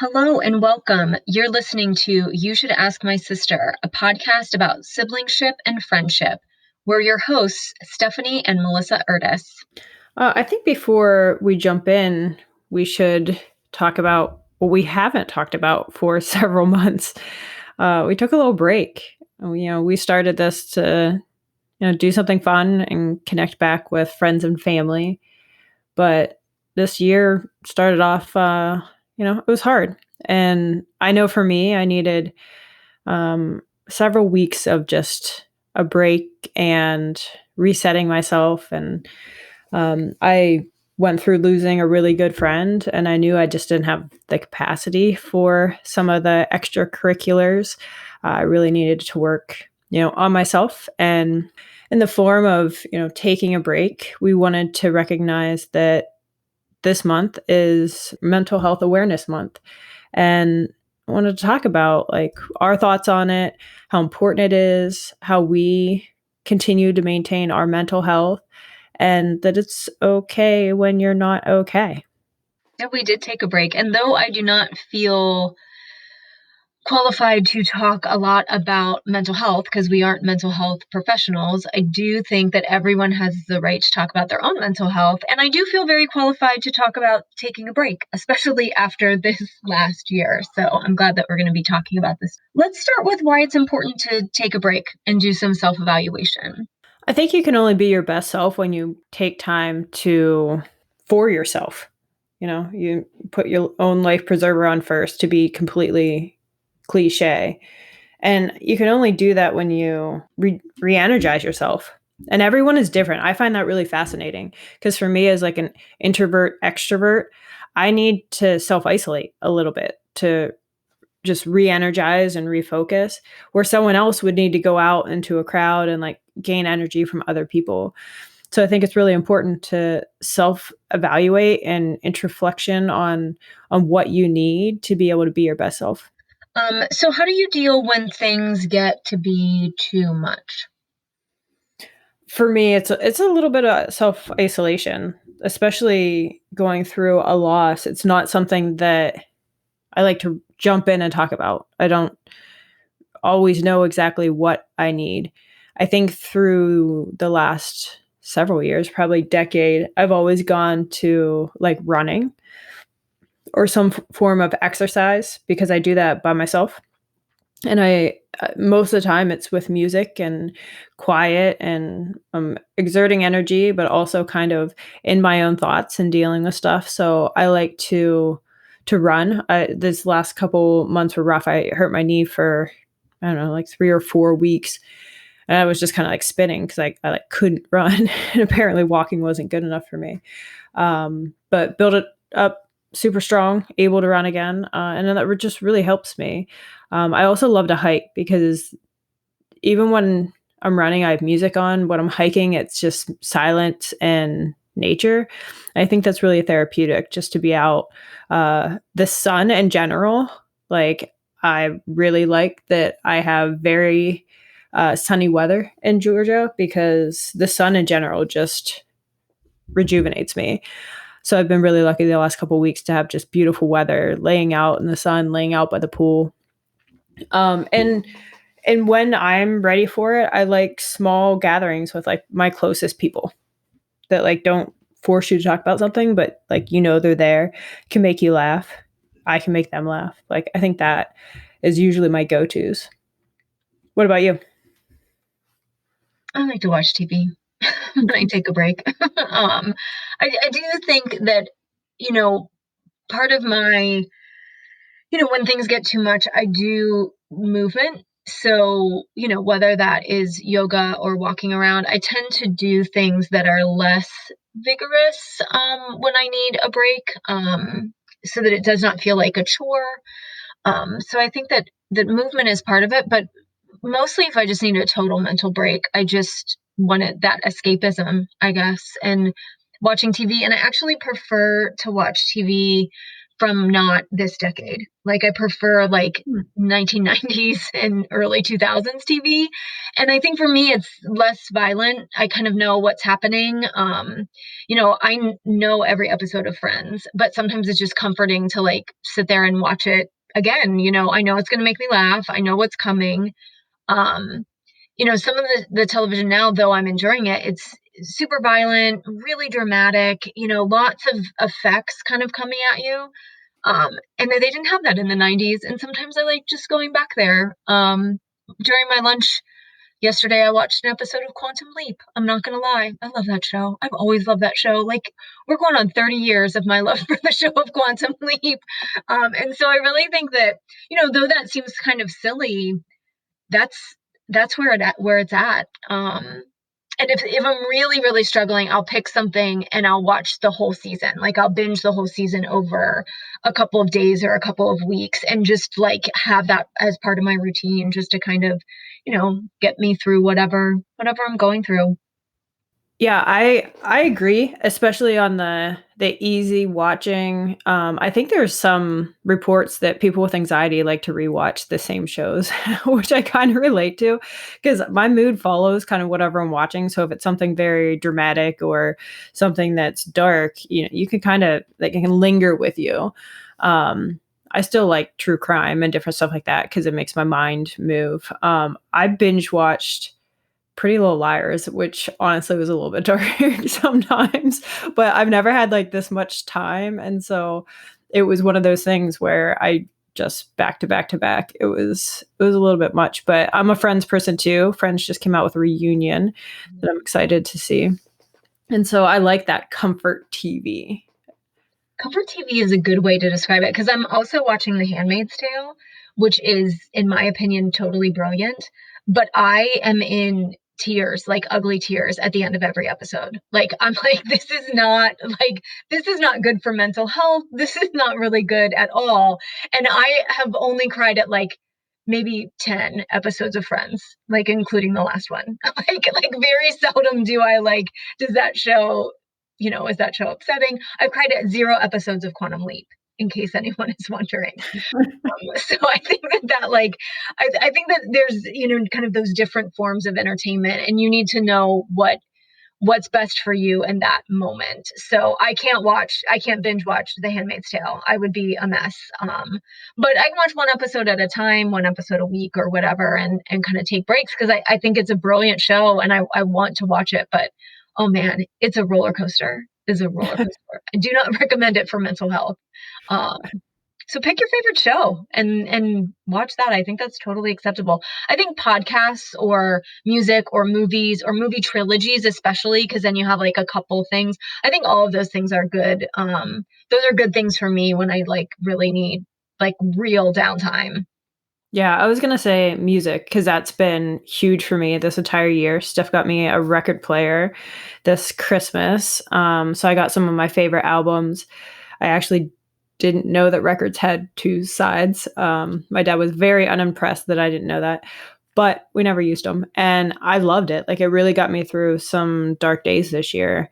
Hello and welcome. You're listening to You Should Ask My Sister, a podcast about siblingship and friendship. We're your hosts, Stephanie and Melissa Erdis. I think before we jump in, we should talk about what we haven't talked about for several months. We took a little break. We started this to, do something fun and connect back with friends and family. But this year started off, it was hard. And I know for me, I needed several weeks of just a break and resetting myself. And I went through losing a really good friend, and I knew I just didn't have the capacity for some of the extracurriculars. I really needed to work, on myself. And in the form of, taking a break, we wanted to recognize that this month is Mental Health Awareness Month. And I wanted to talk about like our thoughts on it, how important it is, how we continue to maintain our mental health, and that it's okay when you're not okay. Yeah, we did take a break. And though I do not feel qualified to talk a lot about mental health because we aren't mental health professionals, I do think that everyone has the right to talk about their own mental health. And I do feel very qualified to talk about taking a break, especially after this last year. So I'm glad that we're going to be talking about this. Let's start with why it's important to take a break and do some self-evaluation. I think you can only be your best self when you take time for yourself. You put your own life preserver on first, to be completely cliche. And you can only do that when you re-energize yourself. And everyone is different. I find that really fascinating because for me, as like an introvert extrovert, I need to self-isolate a little bit to just re-energize and refocus, where someone else would need to go out into a crowd and like gain energy from other people. So I think it's really important to self-evaluate and introflexion on what you need to be able to be your best self. So how do you deal when things get to be too much? For me, it's a little bit of self-isolation, especially going through a loss. It's not something that I like to jump in and talk about. I don't always know exactly what I need. I think through the last several years, probably decade, I've always gone to like running or some form of exercise because I do that by myself. And I most of the time it's with music and quiet and exerting energy, but also kind of in my own thoughts and dealing with stuff. So I like to run. This last couple months were rough. I hurt my knee for I don't know, like 3 or 4 weeks, and I was just kind of like spinning because I like couldn't run, and apparently walking wasn't good enough for me. But build it up super strong, able to run again, and then that just really helps me. I also love to hike because even when I'm running, I have music on. When I'm hiking, it's just silence and nature. I think that's really therapeutic just to be out. The sun in general, like I really like that I have very sunny weather in Georgia because the sun in general just rejuvenates me. So I've been really lucky the last couple of weeks to have just beautiful weather, laying out in the sun, laying out by the pool. And when I'm ready for it, I like small gatherings with like my closest people that like don't force you to talk about something, but like they're there, can make you laugh. I can make them laugh. Like I think that is usually my go-tos. What about you? I like to watch TV when I take a break. I do think that, you know, part of my, when things get too much, I do movement. So, whether that is yoga or walking around, I tend to do things that are less vigorous when I need a break, so that it does not feel like a chore. So I think that movement is part of it, but mostly if I just need a total mental break, I just wanted that escapism, I guess, and watching TV. And I actually prefer to watch TV from not this decade. Like I prefer like Hmm. 1990s and early 2000s TV. And I think for me, it's less violent. I kind of know what's happening. Know every episode of Friends, but sometimes it's just comforting to like sit there and watch it again. I know it's going to make me laugh. I know what's coming. Um, some of the television now, though I'm enjoying it, it's super violent, really dramatic, lots of effects kind of coming at you. And they didn't have that in the 90s. And sometimes I like just going back there. During my lunch yesterday, I watched an episode of Quantum Leap. I'm not going to lie. I love that show. I've always loved that show. Like, we're going on 30 years of my love for the show of Quantum Leap. And so I really think that, though that seems kind of silly, that's where it's at. And if I'm really, really struggling, I'll pick something and I'll watch the whole season. Like I'll binge the whole season over a couple of days or a couple of weeks and just like have that as part of my routine just to kind of, get me through whatever I'm going through. Yeah, I agree, especially on the easy watching. I think there's some reports that people with anxiety like to rewatch the same shows, which I kind of relate to because my mood follows kind of whatever I'm watching. So if it's something very dramatic or something that's dark, you can kind of like it can linger with you. I still like true crime and different stuff like that because it makes my mind move. I binge watched Pretty Little Liars, which honestly was a little bit dark sometimes, but I've never had like this much time. And so it was one of those things where I just back to back to back. It was a little bit much, but I'm a Friends person too. Friends just came out with a reunion that I'm excited to see. And so I like that comfort TV. Comfort TV is a good way to describe it because I'm also watching The Handmaid's Tale, which is, in my opinion, totally brilliant. But I am in tears, like ugly tears, at the end of every episode. Like I'm like, this is not good for mental health. This is not really good at all. And I have only cried at like maybe 10 episodes of Friends, like including the last one. Like very seldom do I like does that show is that show upsetting? I've cried at 0 episodes of Quantum Leap, in case anyone is wondering. So I think that like, I think that there's, kind of those different forms of entertainment, and you need to know what's best for you in that moment. So I can't binge watch The Handmaid's Tale. I would be a mess. But I can watch one episode at a time, one episode a week or whatever, and kind of take breaks because I think it's a brilliant show and I want to watch it. But oh man, it's a roller coaster. Is a roller coaster. I do not recommend it for mental health. Um, so pick your favorite show and watch that. I think that's totally acceptable. I think podcasts or music or movies or movie trilogies, especially because then you have like a couple things. I think all of those things are good. Those are good things for me when I like really need like real downtime. Yeah, I was gonna say music because that's been huge for me this entire year. Steph got me a record player this Christmas, so I got some of my favorite albums. I actually didn't know that records had two sides. My dad was very unimpressed that I didn't know that, but we never used them, and I loved it. Like it really got me through some dark days this year.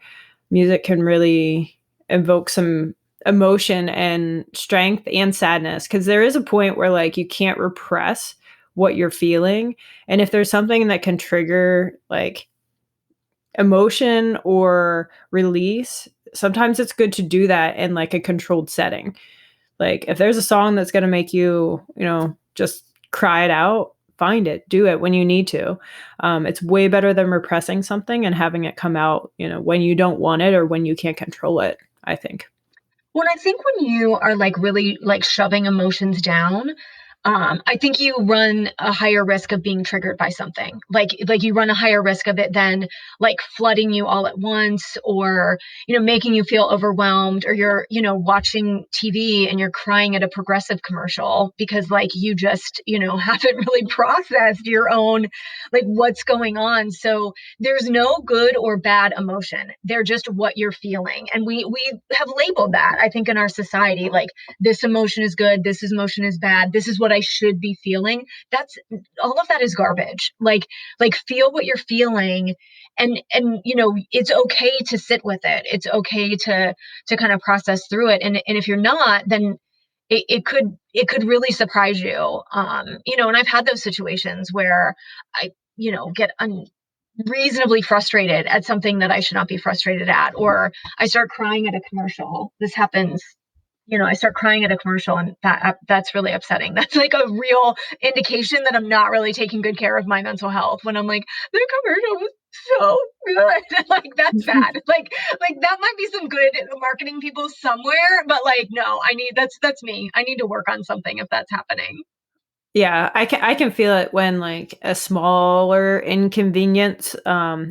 Music can really evoke some emotion and strength and sadness because there is a point where like you can't repress what you're feeling, and if there's something that can trigger like emotion or release, sometimes it's good to do that in like a controlled setting. Like if there's a song that's going to make you, just cry it out, find it, do it when you need to. It's way better than repressing something and having it come out, when you don't want it or when you can't control it, I think. When I think when you are like really like shoving emotions down, I think you run a higher risk of being triggered by something. Like you run a higher risk of it than like flooding you all at once, or making you feel overwhelmed, or you're watching TV and you're crying at a Progressive commercial because like you just haven't really processed your own like what's going on. So there's no good or bad emotion. They're just what you're feeling. And we have labeled that, I think, in our society, like this emotion is good, this emotion is bad, this is what I should be feeling. That's all of that is garbage. Like feel what you're feeling, and it's okay to sit with it. It's okay to kind of process through it. And if you're not, then it could really surprise you. And I've had those situations where I, get reasonably frustrated at something that I should not be frustrated at, or I start crying at a commercial. This happens. I start crying at a commercial, and that's really upsetting. That's like a real indication that I'm not really taking good care of my mental health when I'm like, the commercial was so good. Like that's bad. Like that might be some good marketing people somewhere, but like no, that's me. I need to work on something if that's happening. Yeah, I can feel it when like a smaller inconvenience,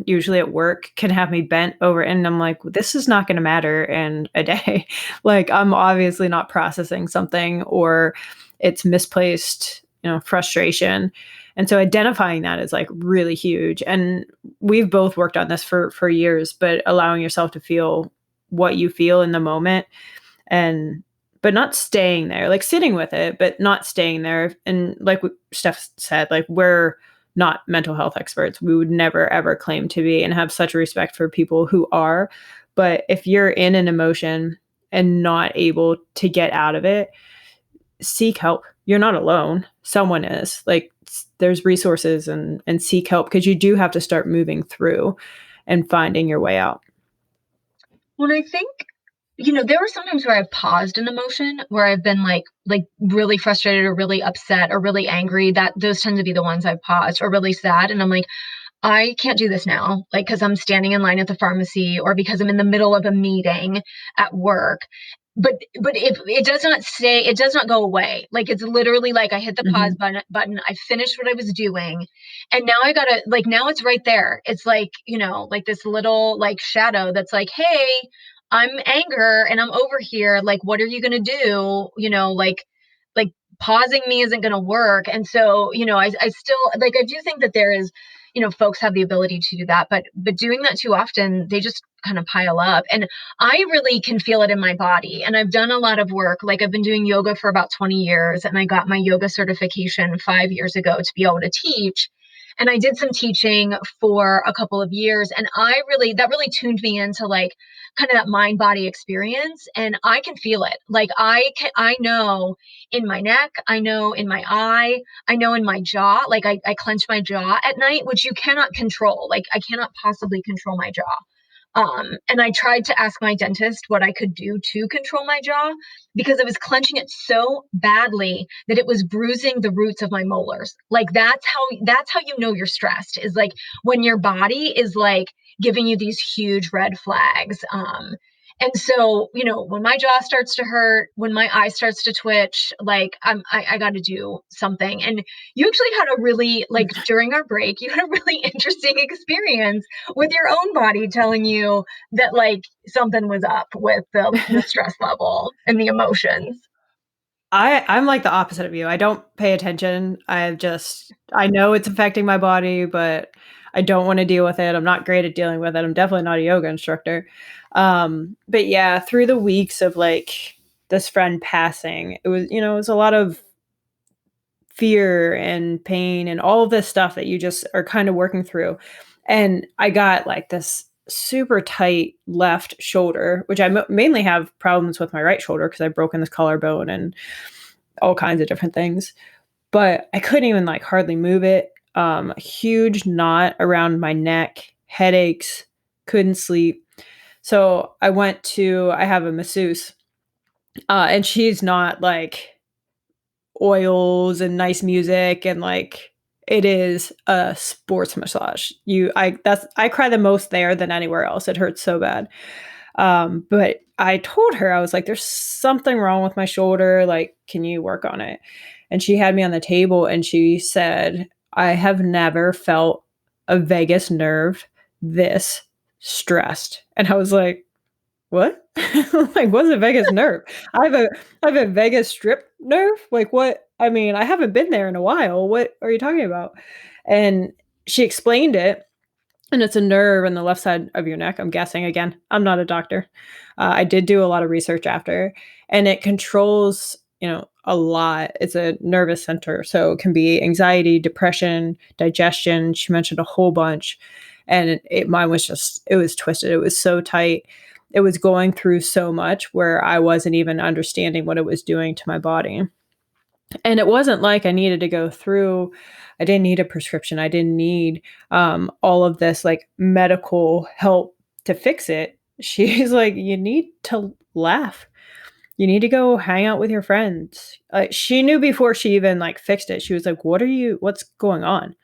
usually at work, can have me bent over, and I'm like, this is not going to matter in a day. Like I'm obviously not processing something, or it's misplaced, frustration. And so identifying that is like really huge. And we've both worked on this for years, but allowing yourself to feel what you feel in the moment, and but not staying there, like sitting with it, but not staying there. And like Steph said, like we're not mental health experts. We would never ever claim to be, and have such a respect for people who are. But if you're in an emotion and not able to get out of it, seek help. You're not alone. Someone is. Like there's resources, and seek help, because you do have to start moving through and finding your way out. When I think, there were sometimes where I've paused an emotion, where I've been like really frustrated or really upset or really angry. That those tend to be the ones I've paused, or really sad. And I'm like, I can't do this now, like, because I'm standing in line at the pharmacy, or because I'm in the middle of a meeting at work. But if it does not stay, it does not go away. Like it's literally like I hit the pause Mhm. button, I finished what I was doing, and now I gotta like now it's right there. It's like, like this little like shadow that's like, hey, I'm anger and I'm over here. Like, what are you gonna do? Like pausing me isn't gonna work. And so, I still like I do think that there is, folks have the ability to do that, but doing that too often, they just kind of pile up. And I really can feel it in my body. And I've done a lot of work. Like I've been doing yoga for about 20 years, and I got my yoga certification 5 years ago to be able to teach. And I did some teaching for a couple of years, and that really tuned me into like kind of that mind body experience. And I can feel it. Like I know in my neck, I know in my eye, I know in my jaw. Like I clench my jaw at night, which you cannot control. Like I cannot possibly control my jaw. And I tried to ask my dentist what I could do to control my jaw, because I was clenching it so badly that it was bruising the roots of my molars. Like that's how you know you're stressed, is like when your body is like giving you these huge red flags. And so, when my jaw starts to hurt, when my eye starts to twitch, like I got to do something. And you actually had a really like during our break, you had a really interesting experience with your own body telling you that like something was up with the stress level and the emotions. I'm like the opposite of you. I don't pay attention. I know it's affecting my body, but I don't want to deal with it. I'm not great at dealing with it. I'm definitely not a yoga instructor. But yeah, through the weeks of like this friend passing, it was a lot of fear and pain and all of this stuff that you just are kind of working through. And I got like this super tight left shoulder, which I mainly have problems with my right shoulder because I've broken this collarbone and all kinds of different things. But I couldn't even like hardly move it. A huge knot around my neck, headaches, couldn't sleep. So I have a masseuse, and she's not like oils and nice music, and like it is a sports massage. I cry the most there than anywhere else. It hurts so bad. But I told her, I was like, there's something wrong with my shoulder. Like, can you work on it? And she had me on the table and she said, I have never felt a vagus nerve this stressed. And I was like, what? Like, what's a vagus nerve? I have a I have a vagus strip nerve? Like, what? I mean, I haven't been there in a while. What are you talking about? And she explained it, and it's a nerve in the left side of your neck, I'm guessing. Again, I'm not a doctor. I did do a lot of research after, and it controls, a lot. It's a nervous center. So it can be anxiety, depression, digestion. She mentioned a whole bunch. And mine was it was twisted. It was so tight. It was going through so much where I wasn't even understanding what it was doing to my body. And it wasn't like I needed to go through, I didn't need a prescription. I didn't need all of this like medical help to fix it. She's like, you need to laugh. You need to go hang out with your friends. She knew before she even like fixed it. She was like, what's going on?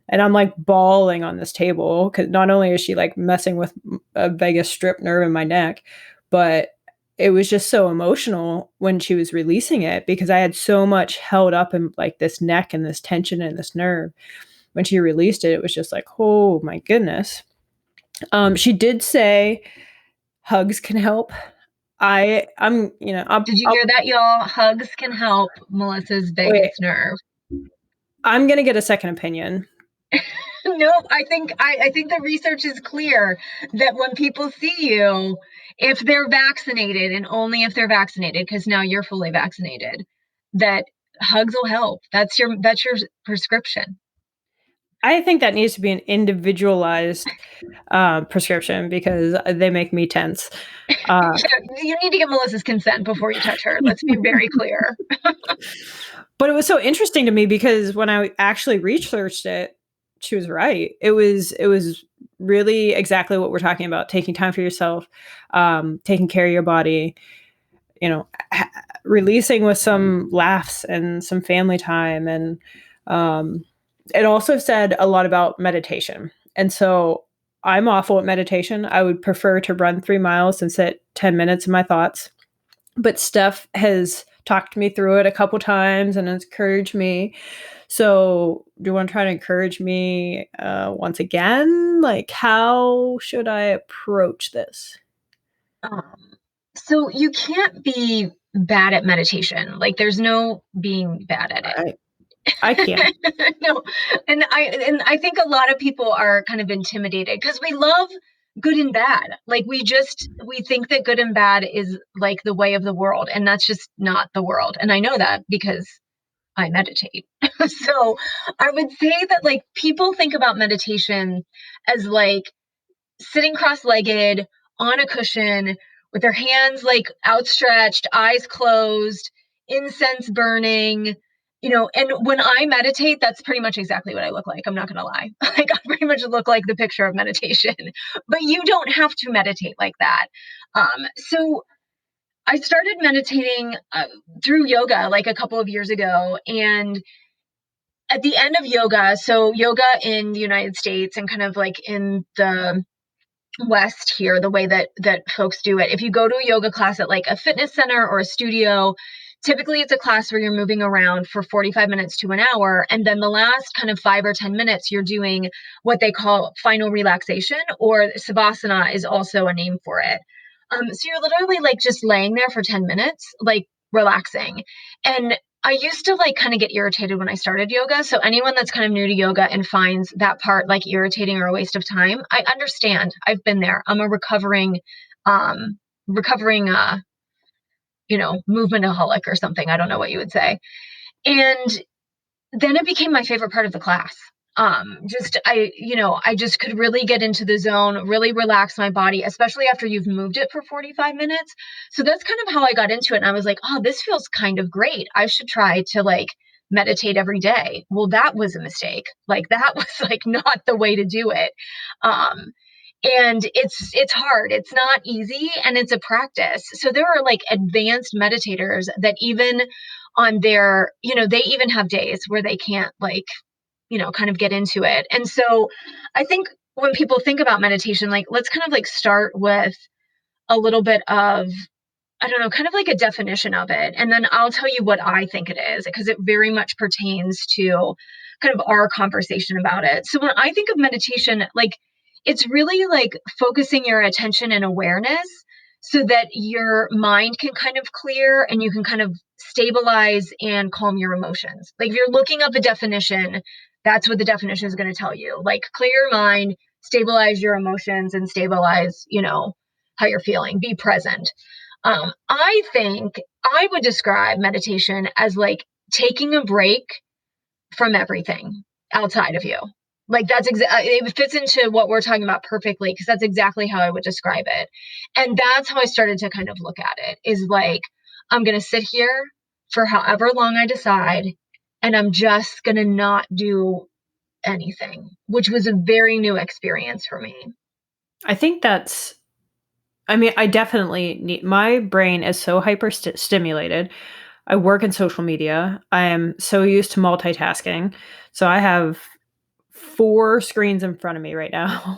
And I'm like bawling on this table because not only is she like messing with a vagus strip nerve in my neck, but it was just so emotional when she was releasing it because I had so much held up in like this neck and this tension and this nerve. When she released it, it was just like, oh my goodness. She did say hugs can help. Did you hear that, y'all? Hugs can help Melissa's vagus nerve. I'm gonna get a second opinion. No, I think the research is clear that when people see you, if they're vaccinated and only if they're vaccinated, because now you're fully vaccinated, that hugs will help. That's your prescription. I think that needs to be an individualized prescription because they make me tense. You need to get Melissa's consent before you touch her. Let's be very clear. But it was so interesting to me because when I actually researched it, she was right. It was really exactly what we're talking about: taking time for yourself, taking care of your body, releasing with some laughs and some family time. And it also said a lot about meditation. And so I'm awful at meditation. I would prefer to run 3 miles and sit 10 minutes in my thoughts. But Steph has talked me through it a couple times and encouraged me. So do you want to try to encourage me once again? Like, how should I approach this? So you can't be bad at meditation. Like there's no being bad at it. I can't. No. And I think a lot of people are kind of intimidated because we love good and bad. Like we think that good and bad is like the way of the world, and that's just not the world. And I know that because I meditate. So I would say that like people think about meditation as like sitting cross-legged on a cushion with their hands like outstretched, eyes closed, incense burning, and when I meditate, that's pretty much exactly what I look like. I'm not going to lie. Like I pretty much look like the picture of meditation, but you don't have to meditate like that. So I started meditating through yoga like a couple of years ago. And at the end of yoga, so yoga in the United States and kind of like in the West here, the way that folks do it. If you go to a yoga class at like a fitness center or a studio, typically it's a class where you're moving around for 45 minutes to an hour. And then the last kind of 5 or 10 minutes, you're doing what they call final relaxation, or savasana is also a name for it. So you're literally like just laying there for 10 minutes, like relaxing. And I used to like kind of get irritated when I started yoga. So anyone that's kind of new to yoga and finds that part like irritating or a waste of time, I understand. I've been there. I'm a recovering movementaholic or something. I don't know what you would say. And then it became my favorite part of the class. I just could really get into the zone, really relax my body, especially after you've moved it for 45 minutes. So that's kind of how I got into it. And I was like, oh, this feels kind of great. I should try to like meditate every day. Well, that was a mistake. Like that was like not the way to do it. And it's hard. It's not easy and it's a practice. So there are like advanced meditators that even on their, they even have days where they can't like kind of get into it. And so I think when people think about meditation, like let's kind of like start with a little bit of, I don't know, kind of like a definition of it. And then I'll tell you what I think it is, because it very much pertains to kind of our conversation about it. So when I think of meditation, like it's really like focusing your attention and awareness so that your mind can kind of clear and you can kind of stabilize and calm your emotions. Like if you're looking up a definition, that's what the definition is going to tell you. Like clear your mind, stabilize your emotions, and stabilize, how you're feeling. Be present. I think I would describe meditation as like taking a break from everything outside of you. Like that's it fits into what we're talking about perfectly because that's exactly how I would describe it. And that's how I started to kind of look at it is like, I'm going to sit here for however long I decide, and I'm just going to not do anything, which was a very new experience for me. I think that's I mean, I definitely need my brain is so stimulated. I work in social media. I am so used to multitasking. So I have 4 screens in front of me right now.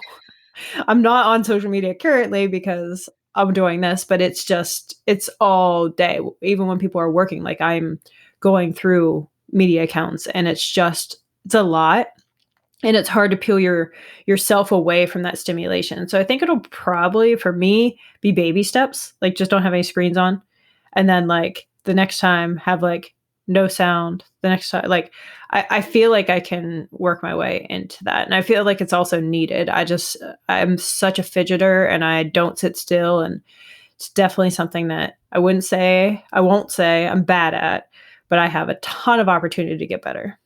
I'm not on social media currently because I'm doing this, but it's all day. Even when people are working, like I'm going through media accounts and it's a lot and it's hard to peel yourself away from that stimulation. So I think it'll probably for me be baby steps, like just don't have any screens on. And then like the next time have like no sound. The next time like I feel like I can work my way into that. And I feel like it's also needed. I'm such a fidgeter and I don't sit still and it's definitely something that I won't say I'm bad at, but I have a ton of opportunity to get better.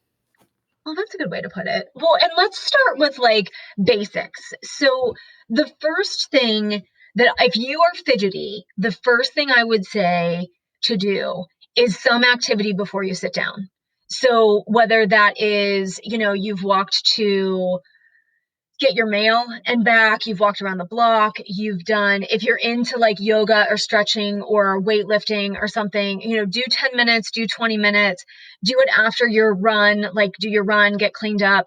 Well, that's a good way to put it. Well, and let's start with like basics. So, the first thing that if you are fidgety, the first thing I would say to do is some activity before you sit down. So, whether that is, you've walked to get your mail and back, you've walked around the block, you've done, if you're into like yoga or stretching or weightlifting or something, do 10 minutes, do 20 minutes, do it after your run, like do your run, get cleaned up.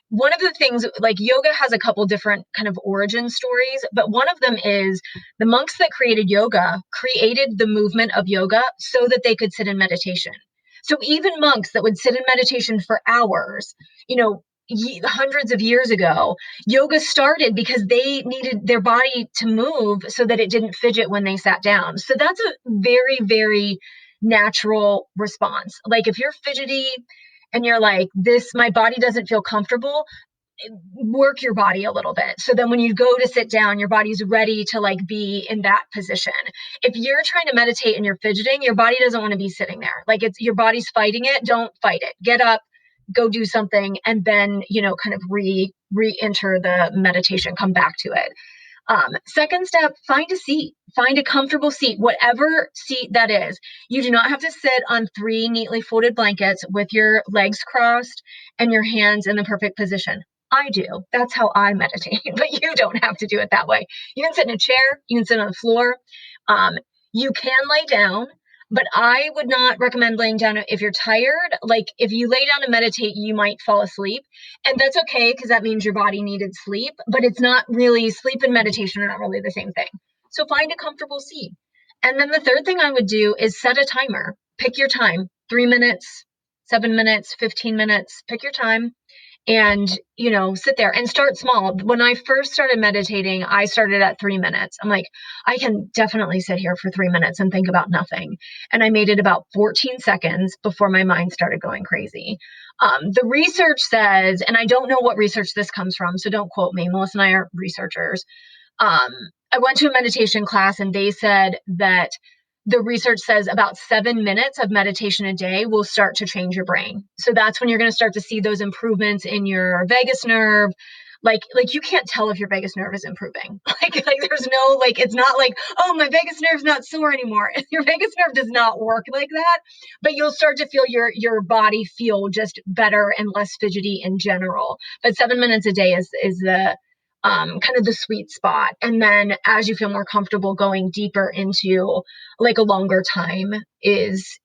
One of the things like yoga has a couple different kind of origin stories, but one of them is the monks that created yoga created the movement of yoga so that they could sit in meditation. So even monks that would sit in meditation for hours, you know, hundreds of years ago, yoga started because they needed their body to move so that it didn't fidget when they sat down. So that's a very, very natural response. Like if you're fidgety and you're like, my body doesn't feel comfortable, work your body a little bit. So then when you go to sit down, your body's ready to like be in that position. If you're trying to meditate and you're fidgeting, your body doesn't want to be sitting there. Like it's your body's fighting it. Don't fight it. Get up, go do something, and then, kind of re-enter the meditation, come back to it. Second step, find a seat, find a comfortable seat, whatever seat that is. You do not have to sit on 3 neatly folded blankets with your legs crossed and your hands in the perfect position. I do. That's how I meditate, but you don't have to do it that way. You can sit in a chair, you can sit on the floor. Um, you can lay down, but I would not recommend laying down if you're tired. Like if you lay down to meditate, you might fall asleep. And that's okay because that means your body needed sleep, but it's not really sleep and meditation are not really the same thing. So find a comfortable seat. And then the third thing I would do is set a timer. Pick your time, 3 minutes, 7 minutes, 15 minutes, pick your time and, sit there and start small. When I first started meditating, I started at 3 minutes. I'm like, I can definitely sit here for 3 minutes and think about nothing. And I made it about 14 seconds before my mind started going crazy. The research says, and I don't know what research this comes from, so don't quote me. Melissa and I are researchers. Um, I went to a meditation class and they said that the research says about 7 minutes of meditation a day will start to change your brain. So that's when you're going to start to see those improvements in your vagus nerve. Like you can't tell if your vagus nerve is improving. Like there's no, like, it's not like, oh, my vagus nerve's not sore anymore. Your vagus nerve does not work like that, but you'll start to feel your body feel just better and less fidgety in general. But 7 minutes a day is the kind of the sweet spot. And then as you feel more comfortable going deeper into like a longer time is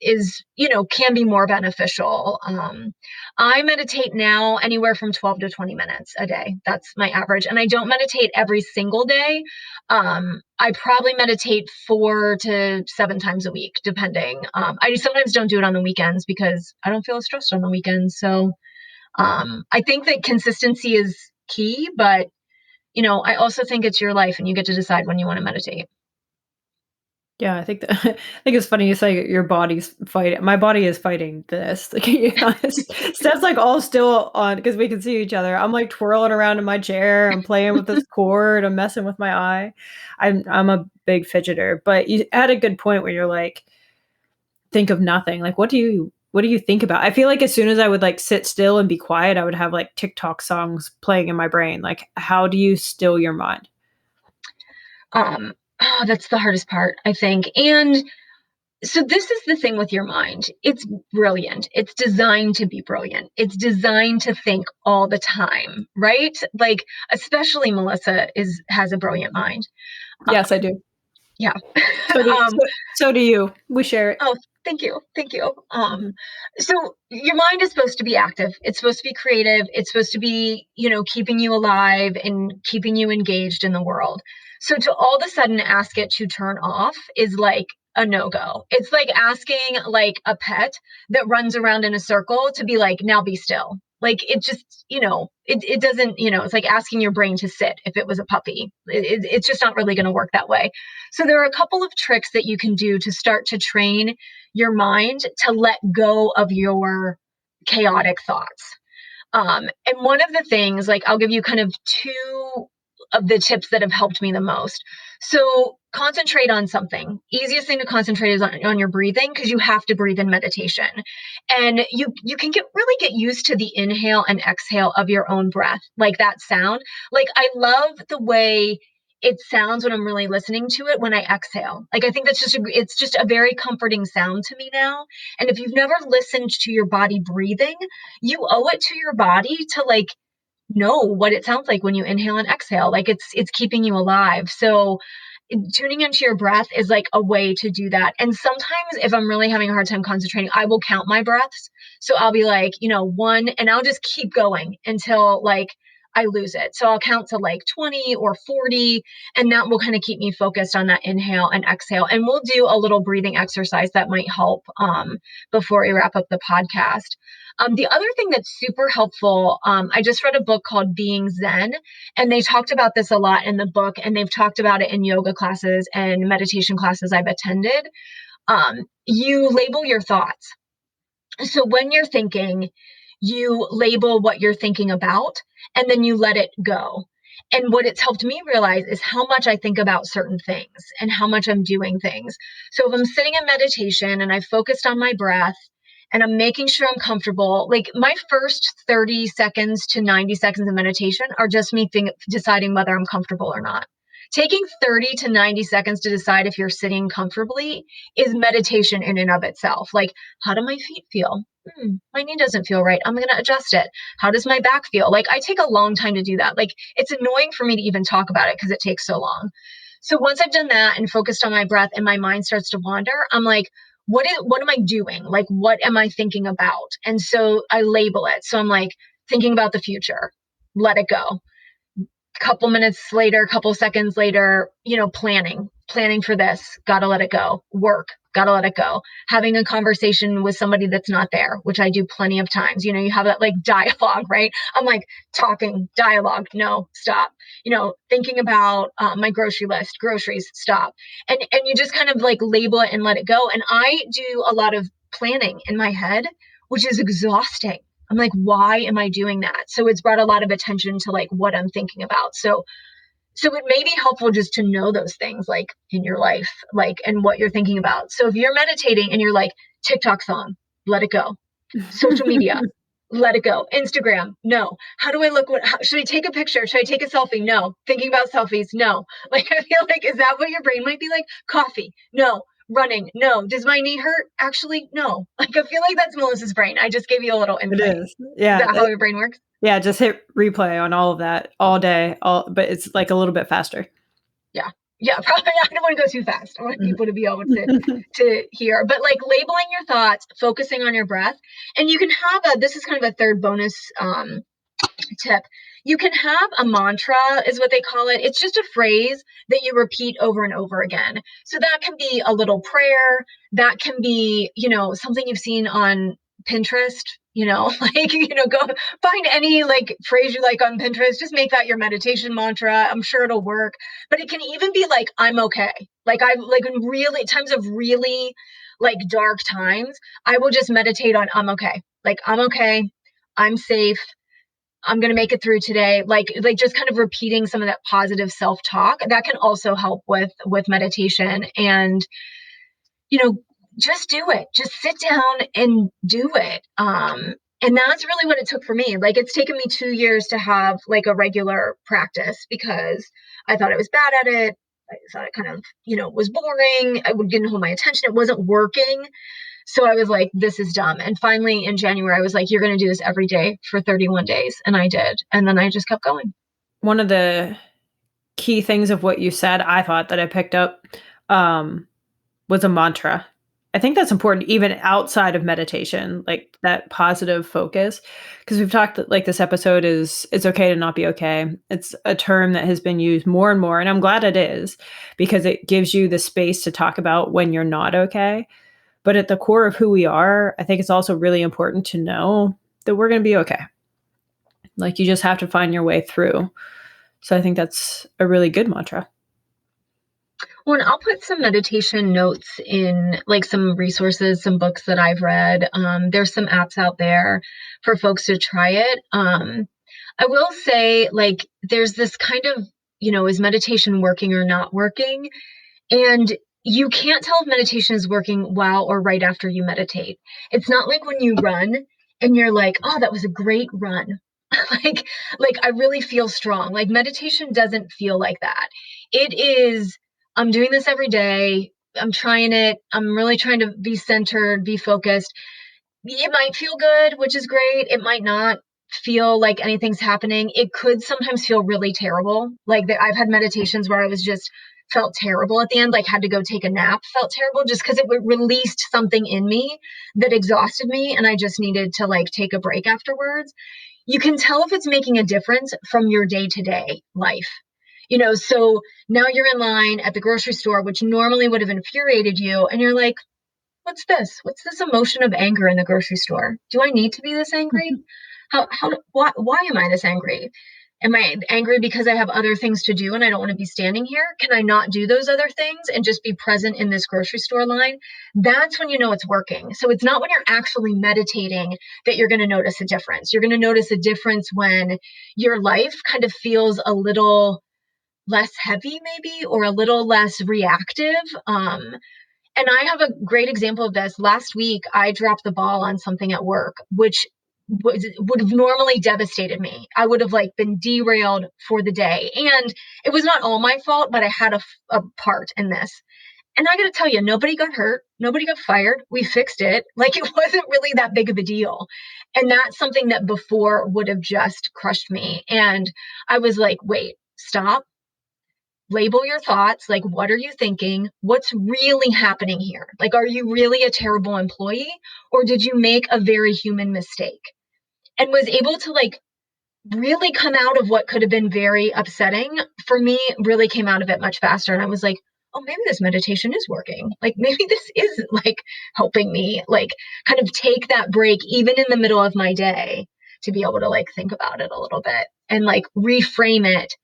can be more beneficial. I meditate now anywhere from 12 to 20 minutes a day. That's my average. And I don't meditate every single day. I probably meditate 4 to 7 times a week, depending. I sometimes don't do it on the weekends because I don't feel as stressed on the weekends. So I think that consistency is key, but I also think it's your life and you get to decide when you want to meditate. Yeah, I think that I think it's funny you say your body's fighting. My body is fighting this. Like, Steph's like all still on because we can see each other. I'm like twirling around in my chair. I'm playing with this cord. I'm messing with my eye. I'm a big fidgeter. But you had a good point where you're like, think of nothing. Like, what do you think about? I feel like as soon as I would like sit still and be quiet, I would have like TikTok songs playing in my brain. Like, how do you still your mind? That's the hardest part, I think. And so this is the thing with your mind. It's brilliant. It's designed to be brilliant. It's designed to think all the time, right? Like, especially Melissa has a brilliant mind. Yes, I do. Yeah. So do um, so do you. We share it. Oh, thank you. Thank you. Mhm. So your mind is supposed to be active. It's supposed to be creative. It's supposed to be, keeping you alive and keeping you engaged in the world. So to all of a sudden ask it to turn off is like a no-go. It's like asking like a pet that runs around in a circle to be like, now be still. Like it just, it doesn't, it's like asking your brain to sit if it was a puppy. It's just not really going to work that way. So there are a couple of tricks that you can do to start to train your mind to let go of your chaotic thoughts. And one of the things, like, I'll give you kind of two of the tips that have helped me the most. So concentrate on something. Easiest thing to concentrate is on your breathing because you have to breathe in meditation. And you can get used to the inhale and exhale of your own breath, like that sound. Like I love the way it sounds when I'm really listening to it when I exhale. Like I think it's just a very comforting sound to me now. And if you've never listened to your body breathing, you owe it to your body to like know what it sounds like when you inhale and exhale. Like it's keeping you alive. So tuning into your breath is like a way to do that. And sometimes if I'm really having a hard time concentrating, I will count my breaths. So I'll be like, one, and I'll just keep going until like I lose it. So I'll count to like 20 or 40, and that will kind of keep me focused on that inhale and exhale. And we'll do a little breathing exercise that might help before we wrap up the podcast. The other thing that's super helpful, I just read a book called Being Zen, and they talked about this a lot in the book, and they've talked about it in yoga classes and meditation classes I've attended. You label your thoughts. So when you're thinking, you label what you're thinking about, and then you let it go. And what it's helped me realize is how much I think about certain things and how much I'm doing things. So if I'm sitting in meditation and I focused on my breath and I'm making sure I'm comfortable, like my first 30 seconds to 90 seconds of meditation are just me deciding whether I'm comfortable or not. Taking 30 to 90 seconds to decide if you're sitting comfortably is meditation in and of itself. Like, how do my feet feel? My knee doesn't feel right. I'm going to adjust it. How does my back feel? Like, I take a long time to do that. Like, it's annoying for me to even talk about it because it takes so long. So once I've done that and focused on my breath and my mind starts to wander, I'm like, what am I doing? Like, what am I thinking about? And so I label it. So I'm like, thinking about the future, let it go. Couple minutes later, couple seconds later, planning for this, gotta let it go. Work, gotta let it go. Having a conversation with somebody that's not there, which I do plenty of times. You have that like dialogue, right? I'm like talking dialogue. No, stop. Thinking about my grocery list, groceries, stop. And you just kind of like label it and let it go. And I do a lot of planning in my head, which is exhausting. I'm like, why am I doing that? So it's brought a lot of attention to like what I'm thinking about. So it may be helpful just to know those things like in your life, like and what you're thinking about. So if you're meditating and you're like, TikTok song, let it go. Social media, let it go. Instagram, no. How do I look? Should I take a picture? Should I take a selfie? No. Thinking about selfies, no. Like I feel like, is that what your brain might be like? Coffee, no. Running, no. Does my knee hurt? Actually, no. Like I feel like that's Melissa's brain. I just gave you a little It insight. is. Is Yeah, that how your brain works? yeah, just hit replay on all of that all day, but it's like a little bit faster. Yeah. Yeah, probably. I don't want to go too fast. I want Mhm. people to be able to hear. But like labeling your thoughts, focusing on your breath, and you can have this is kind of a third bonus tip. You can have a mantra, is what they call it. It's just a phrase that you repeat over and over again. So that can be a little prayer. That can be, something you've seen on Pinterest, go find any like phrase you like on Pinterest, just make that your meditation mantra. I'm sure it'll work. But it can even be like, I'm okay. Like I like in really times of really like dark times, I will just meditate on I'm okay. Like I'm okay. I'm safe. I'm going to make it through today. Like just kind of repeating some of that positive self-talk that can also help with meditation. And you know, just do it. Just sit down and do it. And that's really what it took for me. Like it's taken me 2 years to have like a regular practice because I thought I was bad at it. I thought it kind of, was boring. Didn't hold my attention. It wasn't working. So I was like, this is dumb. And finally in January, I was like, you're going to do this every day for 31 days. And I did. And then I just kept going. One of the key things of what you said, I thought that I picked up, was a mantra. I think that's important even outside of meditation, like that positive focus. Because we've talked that like this episode is it's okay to not be okay. It's a term that has been used more and more, and I'm glad it is because it gives you the space to talk about when you're not okay. But at the core of who we are, I think it's also really important to know that we're going to be okay. Like you just have to find your way through. So I think that's a really good mantra. Well, and I'll put some meditation notes in like some resources, some books that I've read. There's some apps out there for folks to try it. I will say, like, there's this kind of, is meditation working or not working? And you can't tell if meditation is working while or right after you meditate. It's not like when you run and you're like, oh, that was a great run. like, like I really feel strong. Like meditation doesn't feel like that. It is, I'm doing this every day. I'm trying it. I'm really trying to be centered, be focused. It might feel good, which is great. It might not feel like anything's happening. It could sometimes feel really terrible. I've had meditations where I was just felt terrible at the end, like had to go take a nap, felt terrible just because it released something in me that exhausted me and I just needed to like take a break afterwards. You can tell if it's making a difference from your day-to-day life. So now you're in line at the grocery store, which normally would have infuriated you, and you're like, what's this? What's this emotion of anger in the grocery store? Do I need to be this angry? Why am I this angry? Am I angry because I have other things to do and I don't want to be standing here? Can I not do those other things and just be present in this grocery store line? That's when you know it's working. So it's not when you're actually meditating that you're going to notice a difference. You're going to notice a difference when your life kind of feels a little less heavy, maybe, or a little less reactive. And I have a great example of this. Last week, I dropped the ball on something at work, which would have normally devastated me. I would have like been derailed for the day. And it was not all my fault, but I had a part in this. And I got to tell you, nobody got hurt. Nobody got fired. We fixed it. Like it wasn't really that big of a deal. And that's something that before would have just crushed me. And I was like, wait, stop, label your thoughts. Like, what are you thinking? What's really happening here? Like, are you really a terrible employee or did you make a very human mistake? And was able to like really come out of what could have been very upsetting for me, really came out of it much faster. And I was like, oh, maybe this meditation is working. Like, maybe this is like helping me like kind of take that break, even in the middle of my day, to be able to like think about it a little bit and like reframe it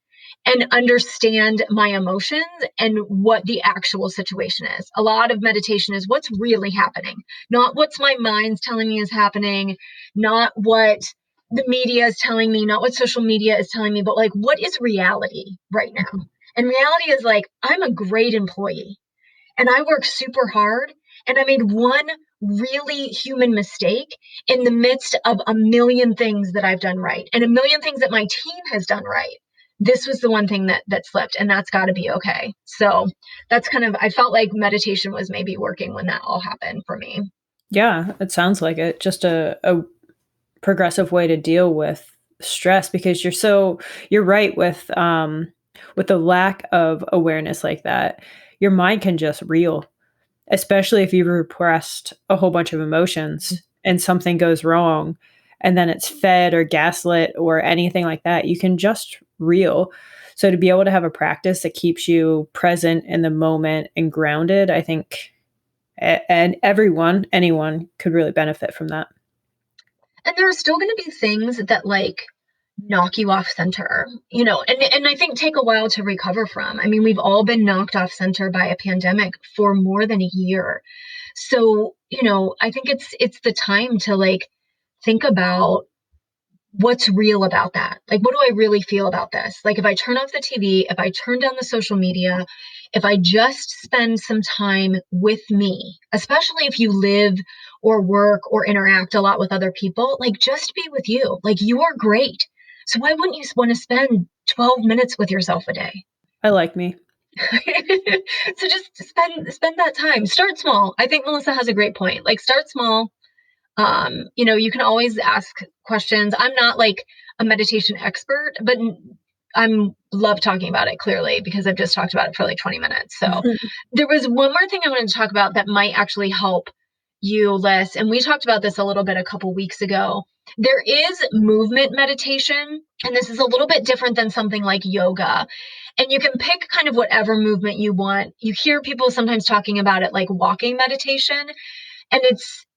and understand my emotions and what the actual situation is. A lot of meditation is what's really happening, not what's my mind's telling me is happening, not what the media is telling me, not what social media is telling me, but like what is reality right now? And reality is like, I'm a great employee and I work super hard and I made one really human mistake in the midst of a million things that I've done right and a million things that my team has done right. This was the one thing that slipped, and that's got to be okay. So that's kind of, I felt like meditation was maybe working when that all happened for me. Yeah, it sounds like it. Just a progressive way to deal with stress because you're right with the lack of awareness like that. Your mind can just reel, especially if you've repressed a whole bunch of emotions and something goes wrong and then it's fed or gaslit or anything like that. You can just reel. So to be able to have a practice that keeps you present in the moment and grounded, I think and anyone could really benefit from that. And there are still going to be things that like knock you off center, and I think take a while to recover from. I mean, we've all been knocked off center by a pandemic for more than a year. So, I think it's the time to like think about what's real about that. Like, what do I really feel about this? Like, if I turn off the TV, if I turn down the social media, if I just spend some time with me, especially if you live or work or interact a lot with other people, like, just be with you. Like, you are great. So, why wouldn't you want to spend 12 minutes with yourself a day? I like me. So just spend that time. Start small. I think Melissa has a great point. Like, start small. You can always ask questions. I'm not like a meditation expert, but I'm love talking about it, clearly, because I've just talked about it for like 20 minutes. So there was one more thing I wanted to talk about that might actually help you, Liz. And we talked about this a little bit a couple weeks ago. There is movement meditation, and this is a little bit different than something like yoga. And you can pick kind of whatever movement you want. You hear people sometimes talking about it like walking meditation, and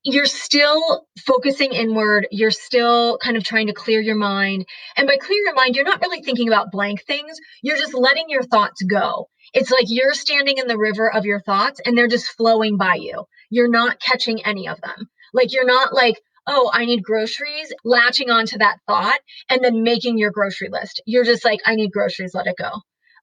you're still focusing inward. You're still kind of trying to clear your mind. And by clear your mind, you're not really thinking about blank things. You're just letting your thoughts go. It's like you're standing in the river of your thoughts and they're just flowing by you. You're not catching any of them. Like, you're not like, oh, I need groceries, latching onto that thought and then making your grocery list. You're just like, I need groceries, let it go.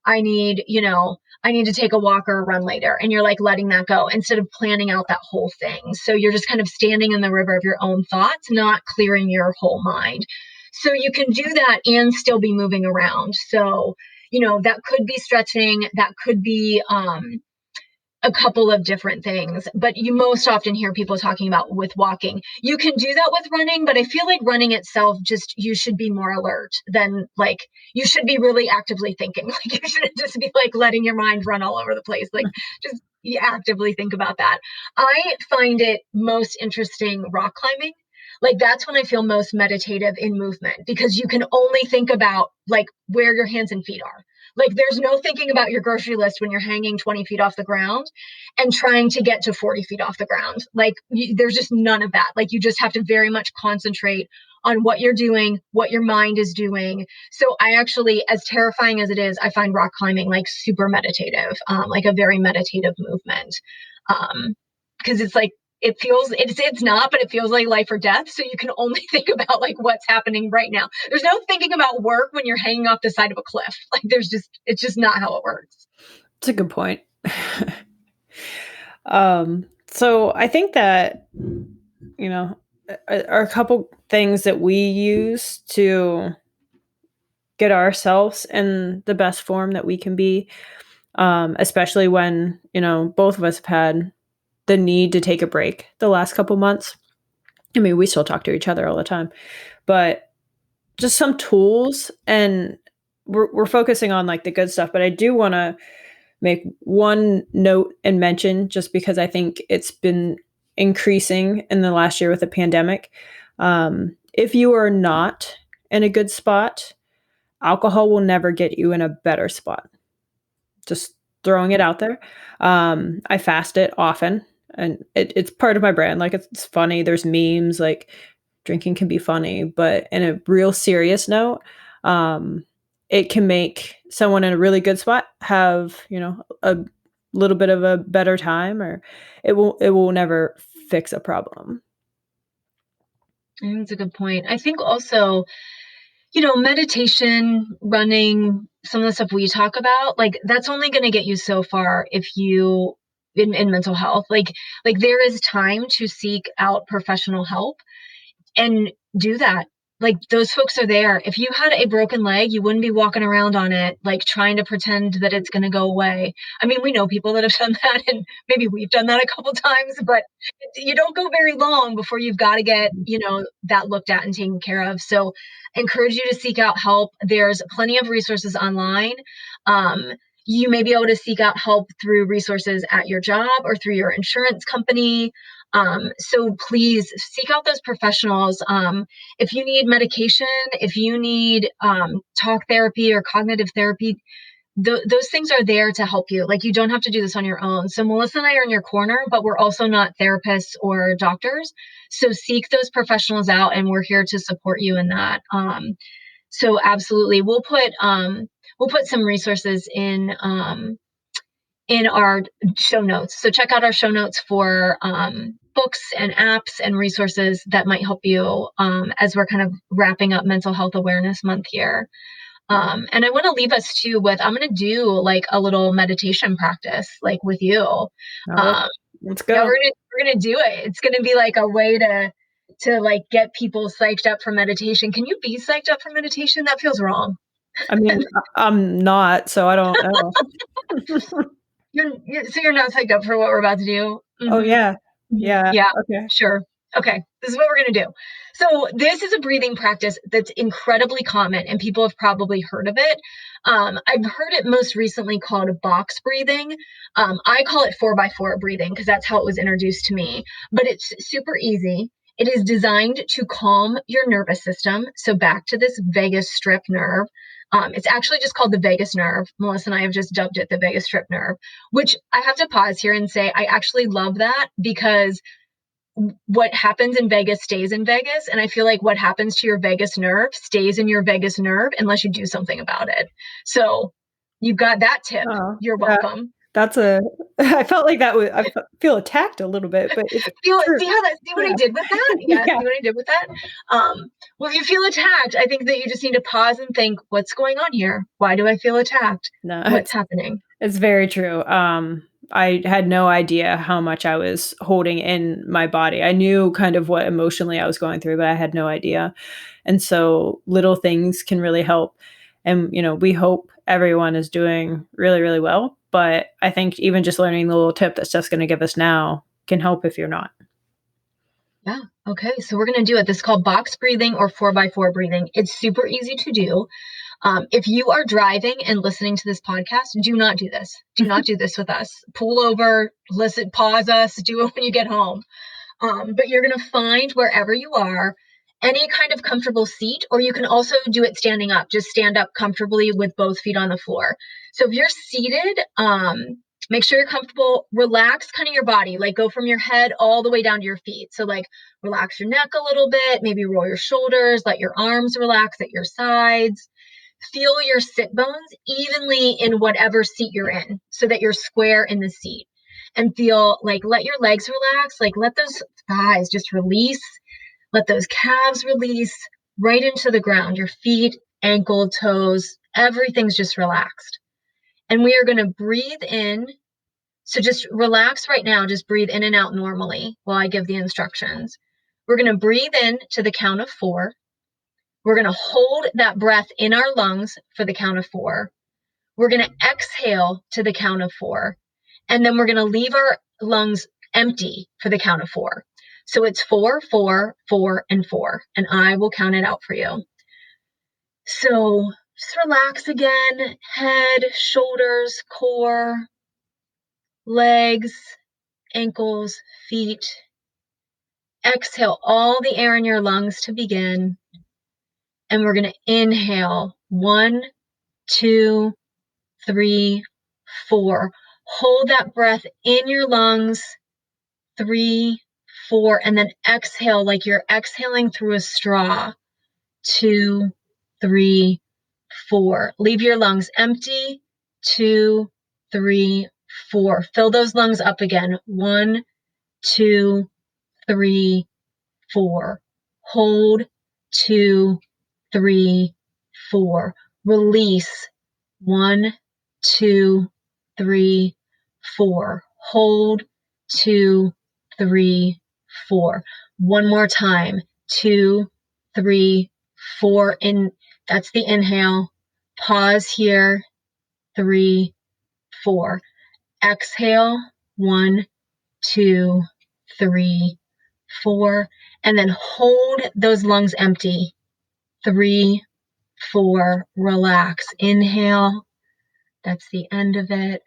I need to take a walk or a run later. And you're like letting that go instead of planning out that whole thing. So you're just kind of standing in the river of your own thoughts, not clearing your whole mind. So you can do that and still be moving around. So, that could be stretching, that could be a couple of different things, but you most often hear people talking about with walking. You can do that with running, but I feel like running itself, just, you should be more alert than like, you should be really actively thinking. Like, you shouldn't just be like letting your mind run all over the place. Like, just you actively think about that. I find it most interesting rock climbing. Like, that's when I feel most meditative in movement, because you can only think about like where your hands and feet are. Like, there's no thinking about your grocery list when you're hanging 20 feet off the ground and trying to get to 40 feet off the ground. Like, there's just none of that. Like, you just have to very much concentrate on what you're doing, what your mind is doing. So I actually, as terrifying as it is, I find rock climbing like super meditative, like a very meditative movement. Because it's like, it's not, but it feels like life or death. So you can only think about like what's happening right now. There's no thinking about work when you're hanging off the side of a cliff. Like, it's just not how it works. It's a good point. So I think that, are a couple things that we use to get ourselves in the best form that we can be, especially when, both of us have had the need to take a break the last couple months. I mean, we still talk to each other all the time, but just some tools, and we're focusing on like the good stuff, but I do want to make one note and mention, just because I think it's been increasing in the last year with the pandemic. If you are not in a good spot, alcohol will never get you in a better spot. Just throwing it out there. I fast it often, and it's part of my brand. Like, it's funny. There's memes like drinking can be funny, but in a real serious note, it can make someone in a really good spot have, a little bit of a better time, or it will never fix a problem. I think that's a good point. I think also, meditation, running, some of the stuff we talk about, like, that's only going to get you so far if you in mental health. Like there is time to seek out professional help and do that. Like, those folks are there. If you had a broken leg, you wouldn't be walking around on it, like trying to pretend that it's going to go away. I mean, we know people that have done that, and maybe we've done that a couple times, but you don't go very long before you've got to get, that looked at and taken care of. So I encourage you to seek out help. There's plenty of resources online. You may be able to seek out help through resources at your job or through your insurance company. So please seek out those professionals. If you need medication, if you need talk therapy or cognitive therapy, those things are there to help you. Like, you don't have to do this on your own. So Melissa and I are in your corner, but we're also not therapists or doctors. So seek those professionals out, and we're here to support you in that. So absolutely, we'll put some resources in our show notes. So check out our show notes for books and apps and resources that might help you as we're kind of wrapping up Mental Health Awareness Month here. And I want to leave us too with, I'm going to do like a little meditation practice, like with you. Oh, Um, let's yeah, go. we're gonna do it. It's gonna be like a way to like get people psyched up for meditation. Can you be psyched up for meditation? That feels wrong. I mean, I'm not, so I don't know. So you're not psyched up for what we're about to do? Oh, Mm-hmm. yeah. Mm-hmm. Yeah, Yeah, okay. sure. Okay, this is what we're going to do. So this is a breathing practice that's incredibly common, and people have probably heard of it. I've heard it most recently called box breathing. I call it 4x4 breathing because that's how it was introduced to me. But it's super easy. It is designed to calm your nervous system. So back to this vagus strip nerve. It's actually just called the vagus nerve. Melissa and I have just dubbed it the vagus strip nerve, which I have to pause here and say I actually love that, because what happens in Vegas stays in Vegas. And I feel like what happens to your vagus nerve stays in your vagus nerve unless you do something about it. So you've got that tip. Oh, You're yeah. welcome. That's a I felt like that was feel attacked a little bit, but it's true. See what I Yeah. did with that? Yeah, Yeah. see what I did with that? Well, if you feel attacked, I think that you just need to pause and think, what's going on here? Why do I feel attacked? No, What's happening? it's very true. I had no idea how much I was holding in my body. I knew kind of what emotionally I was going through, but I had no idea. And so little things can really help. And, we hope everyone is doing really, really well. But I think even just learning the little tip that Steph's going to give us now can help if you're not. Yeah. Okay. So we're going to do it. This is called box breathing or 4x4 breathing. It's super easy to do. If you are driving and listening to this podcast, do not do this. Do not do this with us. Pull over, listen, pause us, do it when you get home. But you're going to find wherever you are any kind of comfortable seat, or you can also do it standing up. Just stand up comfortably with both feet on the floor. So if you're seated, make sure you're comfortable. Relax kind of your body, like go from your head all the way down to your feet. So like relax your neck a little bit, maybe roll your shoulders, let your arms relax at your sides. Feel your sit bones evenly in whatever seat you're in so that you're square in the seat, and feel like let your legs relax, like let those thighs just release, let those calves release right into the ground, your feet, ankle, toes, everything's just relaxed. And we are going to breathe in. So just relax right now, just breathe in and out normally while I give the instructions. We're going to breathe in to the count of 4. We're going to hold that breath in our lungs for the count of 4. We're going to exhale to the count of 4. And then we're going to leave our lungs empty for the count of 4. So it's 4, 4, 4, and 4. And I will count it out for you. So just relax again. Head, shoulders, core, legs, ankles, feet. Exhale all the air in your lungs to begin. And we're going to inhale 1, 2, 3, 4. Hold that breath in your lungs. 3, 4, and then exhale like you're exhaling through a straw. 2, 3, 4. Leave your lungs empty. 2, 3, 4. Fill those lungs up again. 1, 2, 3, 4. Hold. 2, 3, 4. Release. 1, 2, 3, 4. Hold. 2, 3, 4. One more time. 2, 3, 4. That's the inhale. Pause here. 3, 4. Exhale. 1, 2, 3, 4. And then hold those lungs empty. 3, 4. Relax. Inhale. That's the end of it.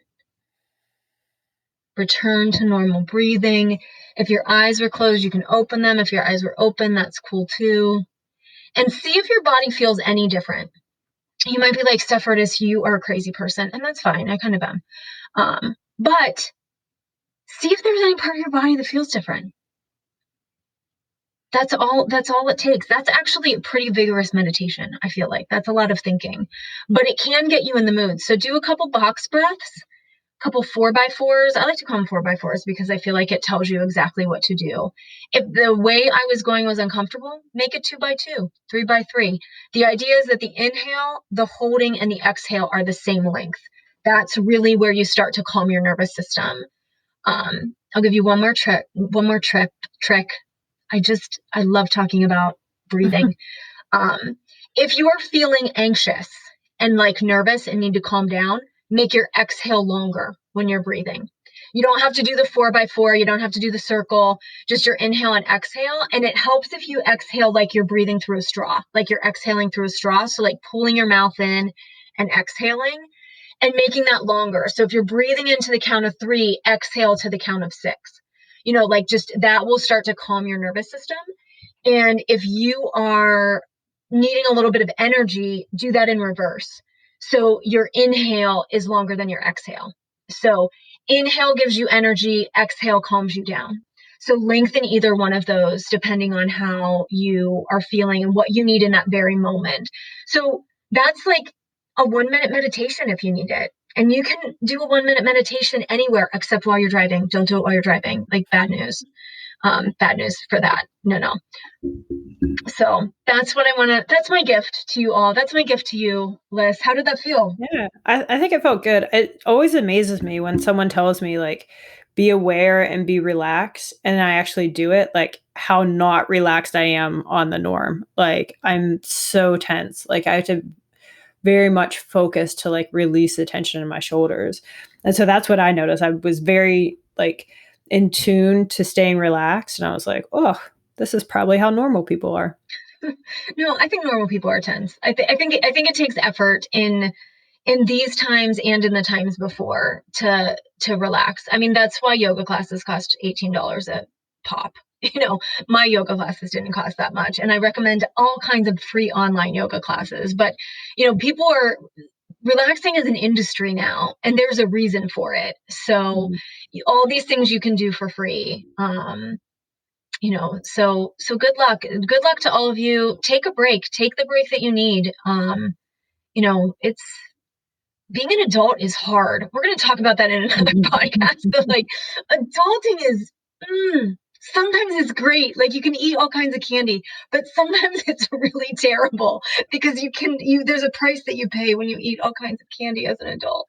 Return to normal breathing. If your eyes were closed, you can open them. If your eyes were open, that's cool too. And see if your body feels any different. You might be like, Steph, you are a crazy person. And that's fine. I kind of am. But see if there's any part of your body that feels different. That's all it takes. That's actually a pretty vigorous meditation. I feel like that's a lot of thinking, but it can get you in the mood. So do a couple box breaths, couple 4x4s. I like to call them 4x4s because I feel like it tells you exactly what to do. If the way I was going was uncomfortable, make it 2x2, 3x3. The idea is that the inhale, the holding, and the exhale are the same length. That's really where you start to calm your nervous system. I'll give you one more trick. I love talking about breathing. If you are feeling anxious and like nervous and need to calm down, make your exhale longer when you're breathing. You don't have to do the 4x4. You don't have to do the circle, just your inhale and exhale. And it helps if you exhale like you're breathing through a straw, like you're exhaling through a straw. So like pulling your mouth in and exhaling and making that longer. So if you're breathing into the count of 3, exhale to the count of 6. Like just that will start to calm your nervous system. And if you are needing a little bit of energy, do that in reverse. So your inhale is longer than your exhale. So inhale gives you energy, exhale calms you down. So lengthen either one of those depending on how you are feeling and what you need in that very moment. So that's like a 1-minute meditation if you need it. And you can do a 1-minute meditation anywhere except while you're driving. Don't do it while you're driving. Like bad news. Bad news for that. No. So that's that's my gift to you all. That's my gift to you, Liz. How did that feel? Yeah, I think it felt good. It always amazes me when someone tells me, like, be aware and be relaxed, and I actually do it, like, how not relaxed I am on the norm. Like, I'm so tense. Like, I have to very much focus to, like, release the tension in my shoulders. And so that's what I noticed. I was very, like, in tune to staying relaxed, and I was like, "Oh, this is probably how normal people are." No, I think normal people are tense. I think it takes effort in these times and in the times before to relax. I mean, that's why yoga classes cost $18 a pop. My yoga classes didn't cost that much. And I recommend all kinds of free online yoga classes. But, people are relaxing as an industry now, and there's a reason for it. So all these things you can do for free. So good luck. Good luck to all of you. Take a break. Take the break that you need. It's being an adult is hard. We're going to talk about that in another podcast, but like adulting is sometimes it's great. Like you can eat all kinds of candy, but sometimes it's really terrible because there's a price that you pay when you eat all kinds of candy as an adult.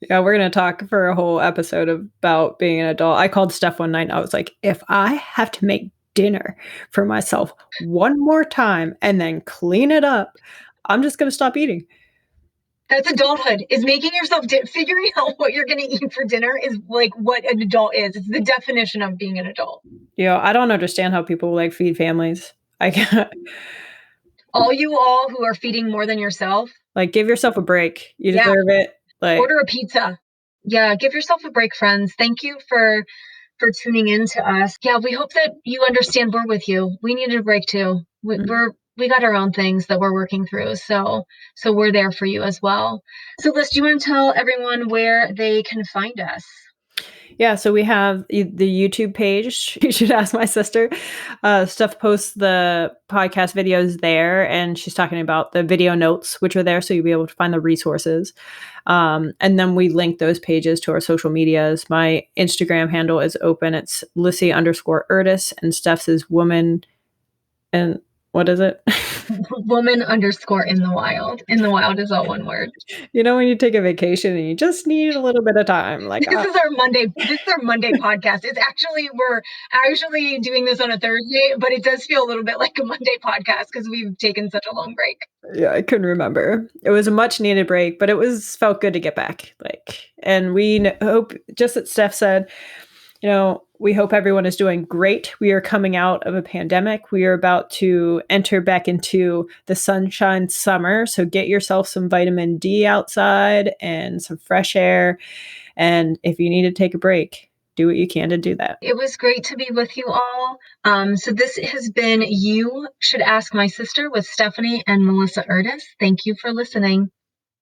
Yeah, we're gonna talk for a whole episode about being an adult. I called Steph one night and I was like, if I have to make dinner for myself one more time and then clean it up, I'm just gonna stop eating. That's adulthood, is making yourself figuring out what you're going to eat for dinner is like what an adult is. It's the definition of being an adult. I don't understand how people like feed families. I can't. All who are feeding more than yourself, Like, give yourself a break. You yeah, deserve it. Like, order a pizza. Yeah, give yourself a break, friends. Thank you for tuning in to us. Yeah, we hope that you understand we're with you. We needed a break too. We got our own things that we're working through. So we're there for you as well. So Liz, do you want to tell everyone where they can find us? yeah, so we have the YouTube page. You should ask my sister. Steph posts the podcast videos there, and she's talking about the video notes, which are there, so you'll be able to find the resources. And then we link those pages to our social medias. My Instagram handle is open. It's Lissy_Ertis, and Steph's is woman. And what is it? Woman_in the wild. In the wild is all one word. When you take a vacation and you just need a little bit of time. Like This is our Monday podcast. We're actually doing this on a Thursday, but it does feel a little bit like a Monday podcast because we've taken such a long break. Yeah, I couldn't remember. It was a much needed break, but it felt good to get back. And we hope, just as Steph said, we hope everyone is doing great. We are coming out of a pandemic. We are about to enter back into the sunshine summer. So get yourself some vitamin D outside and some fresh air. And if you need to take a break, do what you can to do that. It was great to be with you all. So this has been You Should Ask My Sister with Stephanie and Melissa Erdis. Thank you for listening.